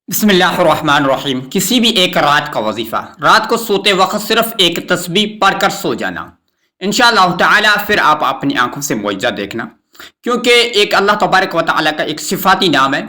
بسم اللہ الرحمن الرحیم۔ کسی بھی ایک رات کا وظیفہ، رات کو سوتے وقت صرف ایک تسبیح پڑھ کر سو جانا، انشاءاللہ تعالی پھر آپ اپنی آنکھوں سے معجزہ دیکھنا، کیونکہ ایک اللہ تبارک و تعالی کا ایک صفاتی نام ہے۔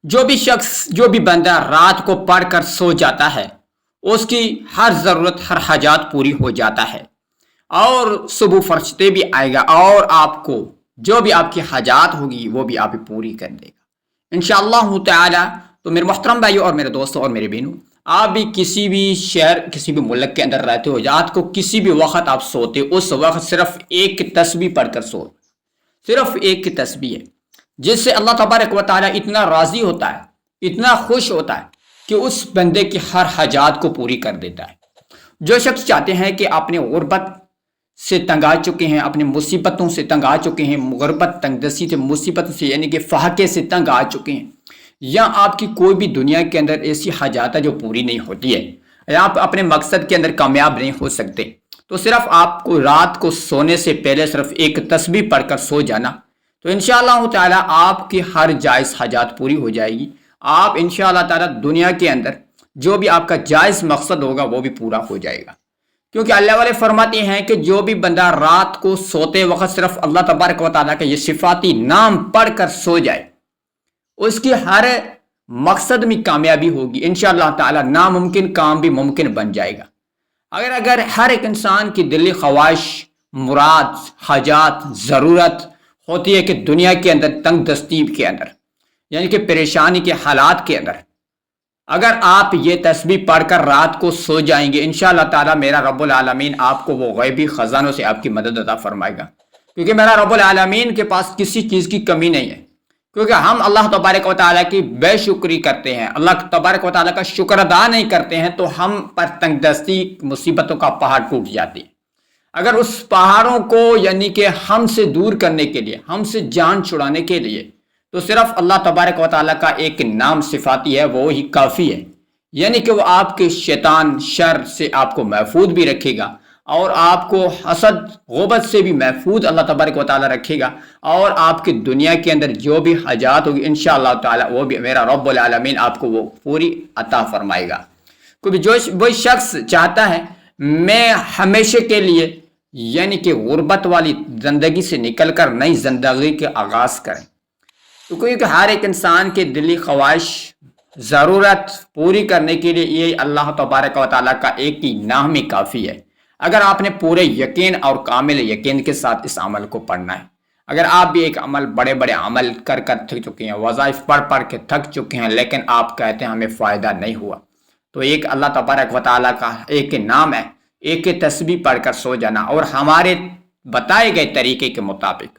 جو بھی بندہ رات کو پڑھ کر سو جاتا ہے، اس کی ہر ضرورت، ہر حاجات پوری ہو جاتا ہے، اور صبح فرشتے بھی آئے گا اور آپ کو جو بھی آپ کی حاجات ہوگی وہ بھی آپ پوری کر دے گا انشاءاللہ تعالی۔ تو میرے محترم بھائیوں اور میرے دوستوں اور میرے بہنوں، آپ بھی کسی بھی شہر، کسی بھی ملک کے اندر رہتے ہو، رات کو کسی بھی وقت آپ سوتے، اس وقت صرف ایک تسبیح پڑھ کر سو، صرف ایک تسبیح ہے، جس سے اللہ تبارک و تعالیٰ اتنا راضی ہوتا ہے، اتنا خوش ہوتا ہے کہ اس بندے کی ہر حاجات کو پوری کر دیتا ہے۔ جو شخص چاہتے ہیں کہ اپنے غربت سے تنگ آ چکے ہیں، اپنے مصیبتوں سے تنگ آ چکے ہیں، غربت، تنگ دستی سے، مصیبت سے یعنی کہ فاقے سے تنگ آ چکے ہیں، یا آپ کی کوئی بھی دنیا کے اندر ایسی حاجات ہے جو پوری نہیں ہوتی ہے، یا آپ اپنے مقصد کے اندر کامیاب نہیں ہو سکتے، تو صرف آپ کو رات کو سونے سے پہلے صرف ایک تسبیح پڑھ کر سو جانا، تو انشاءاللہ تعالی آپ کی ہر جائز حاجات پوری ہو جائے گی۔ آپ انشاءاللہ تعالی دنیا کے اندر جو بھی آپ کا جائز مقصد ہوگا وہ بھی پورا ہو جائے گا، کیونکہ اللہ والے فرماتے ہیں کہ جو بھی بندہ رات کو سوتے وقت صرف اللہ تبارک و تعالیٰ کا یہ صفاتی نام پڑھ کر سو جائے، اس کی ہر مقصد میں کامیابی ہوگی انشاءاللہ تعالی، ناممکن کام بھی ممکن بن جائے گا۔ اگر ہر ایک انسان کی دلی خواہش، مراد، حاجات، ضرورت ہوتی ہے کہ دنیا کے اندر تنگ دستی کے اندر یعنی کہ پریشانی کے حالات کے اندر اگر آپ یہ تسبیح پڑھ کر رات کو سو جائیں گے، انشاءاللہ تعالی میرا رب العالمین آپ کو وہ غیبی خزانوں سے آپ کی مدد عطا فرمائے گا، کیونکہ میرا رب العالمین کے پاس کسی چیز کی کمی نہیں ہے، کیونکہ ہم اللہ تبارک و تعالیٰ کی بے شکری کرتے ہیں، اللہ تبارک و تعالیٰ کا شکر ادا نہیں کرتے ہیں، تو ہم پر تنگ دستی، مصیبتوں کا پہاڑ ٹوٹ جاتی ہے۔ اگر اس پہاڑوں کو یعنی کہ ہم سے دور کرنے کے لیے، ہم سے جان چھڑانے کے لیے، تو صرف اللہ تبارک و تعالیٰ کا ایک نام صفاتی ہے، وہ ہی کافی ہے، یعنی کہ وہ آپ کے شیطان شر سے آپ کو محفوظ بھی رکھے گا، اور آپ کو حسد غیبت سے بھی محفوظ اللہ تبارک و تعالیٰ رکھے گا، اور آپ کی دنیا کے اندر جو بھی حاجات ہوگی انشاءاللہ تعالیٰ وہ بھی میرا رب العالمین آپ کو وہ پوری عطا فرمائے گا۔ کیونکہ وہ شخص چاہتا ہے میں ہمیشہ کے لیے یعنی کہ غربت والی زندگی سے نکل کر نئی زندگی کے آغاز کریں، تو کیونکہ ہر ایک انسان کے دلی خواہش، ضرورت پوری کرنے کے لیے یہ اللہ تبارک و تعالیٰ کا ایک ہی نام ہی کافی ہے۔ اگر آپ نے پورے یقین اور کامل یقین کے ساتھ اس عمل کو پڑھنا ہے، اگر آپ بھی ایک عمل، بڑے بڑے عمل کر تھک چکے ہیں، وظائف پڑھ کے تھک چکے ہیں، لیکن آپ کہتے ہیں ہمیں فائدہ نہیں ہوا، تو ایک اللہ تبارک و تعالیٰ کا ایک نام ہے، ایک تسبیح پڑھ کر سو جانا، اور ہمارے بتائے گئے طریقے کے مطابق،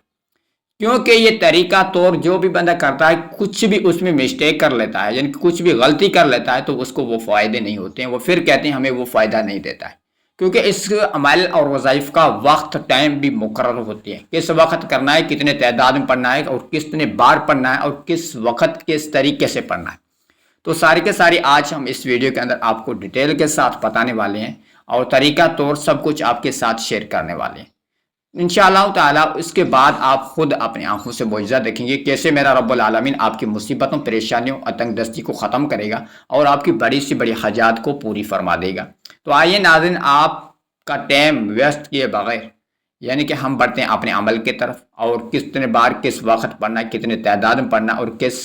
کیونکہ یہ طریقہ طور جو بھی بندہ کرتا ہے کچھ بھی اس میں مسٹیک کر لیتا ہے، یعنی کچھ بھی غلطی کر لیتا ہے، تو اس کو وہ فائدے نہیں ہوتے ہیں، وہ پھر کہتے ہیں ہمیں وہ فائدہ نہیں دیتا ہے، کیونکہ اس عمل اور وظائف کا وقت، ٹائم بھی مقرر ہوتی ہے، کس وقت کرنا ہے، کتنے تعداد میں پڑھنا ہے، اور کتنے بار پڑھنا ہے، اور کس وقت کس طریقے سے پڑھنا ہے، تو ساری کے ساری آج ہم اس ویڈیو کے اندر آپ کو ڈیٹیل کے ساتھ بتانے والے ہیں، اور طریقہ طور سب کچھ آپ کے ساتھ شیئر کرنے والے ہیں انشاءاللہ تعالیٰ۔ اس کے بعد آپ خود اپنی آنکھوں سے معجزہ دیکھیں گے کیسے میرا رب العالمین آپ کی مصیبتوں، پریشانیوں اور تنگ دستی کو ختم کرے گا، اور آپ کی بڑی سی بڑی حاجات کو پوری فرما دے گا۔ تو آئیے ناظرین، آپ کا ٹائم ویسٹ کیے بغیر یعنی کہ ہم بڑھتے ہیں اپنے عمل کی طرف، اور کتنے بار کس وقت پڑھنا ہے، کتنے تعداد میں پڑھنا ہے، اور کس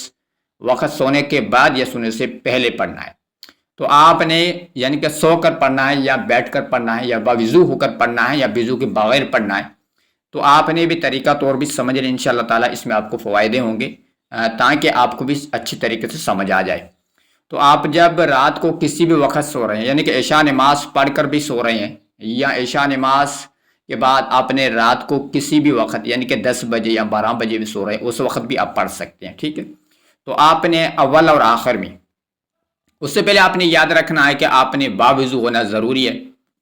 وقت سونے کے بعد یا سونے سے پہلے پڑھنا ہے۔ تو آپ نے یعنی کہ سو کر پڑھنا ہے، یا بیٹھ کر پڑھنا ہے، یا باوضو ہو کر پڑھنا ہے، یا وضو کے بغیر پڑھنا ہے، تو آپ نے بھی طریقہ طور بھی سمجھ لیں، انشاءاللہ تعالیٰ اس میں آپ کو فوائدے ہوں گے، تاکہ آپ کو بھی اچھی طریقے سے سمجھ آ جائے۔ تو آپ جب رات کو کسی بھی وقت سو رہے ہیں، یعنی کہ عشاء نماز پڑھ کر بھی سو رہے ہیں، یا عشاء نماز کے بعد آپ نے رات کو کسی بھی وقت یعنی کہ 10 بجے یا 12 بجے بھی سو رہے ہیں، اس وقت بھی آپ پڑھ سکتے ہیں، ٹھیک ہے۔ تو آپ نے اول اور آخر میں، اس سے پہلے آپ نے یاد رکھنا ہے کہ آپ نے باوضو ہونا ضروری ہے،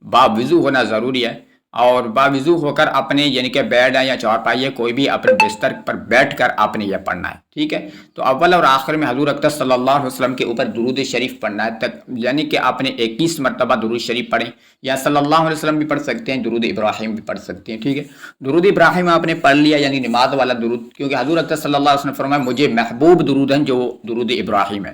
باوضو ہونا ضروری ہے، اور باوضو ہو کر اپنے یعنی کہ بیڈ یا چارپائی کوئی بھی اپنے بستر پر بیٹھ کر آپ نے یہ پڑھنا ہے، ٹھیک ہے۔ تو اول اور آخر میں حضور اکرم صلی اللہ علیہ وسلم کے اوپر درود شریف پڑھنا ہے، یعنی کہ آپ نے 21 مرتبہ درود شریف پڑھیں، یا صلی اللہ علیہ وسلم بھی پڑھ سکتے ہیں، درود ابراہیم بھی پڑھ سکتے ہیں، ٹھیک ہے۔ درود ابراہیم آپ نے پڑھ لیا یعنی نماز والا درود، کیونکہ حضور اکرم صلی اللہ علیہ وسلم فرمایا مجھے محبوب درود ہیں جو درود ابراہیم ہے،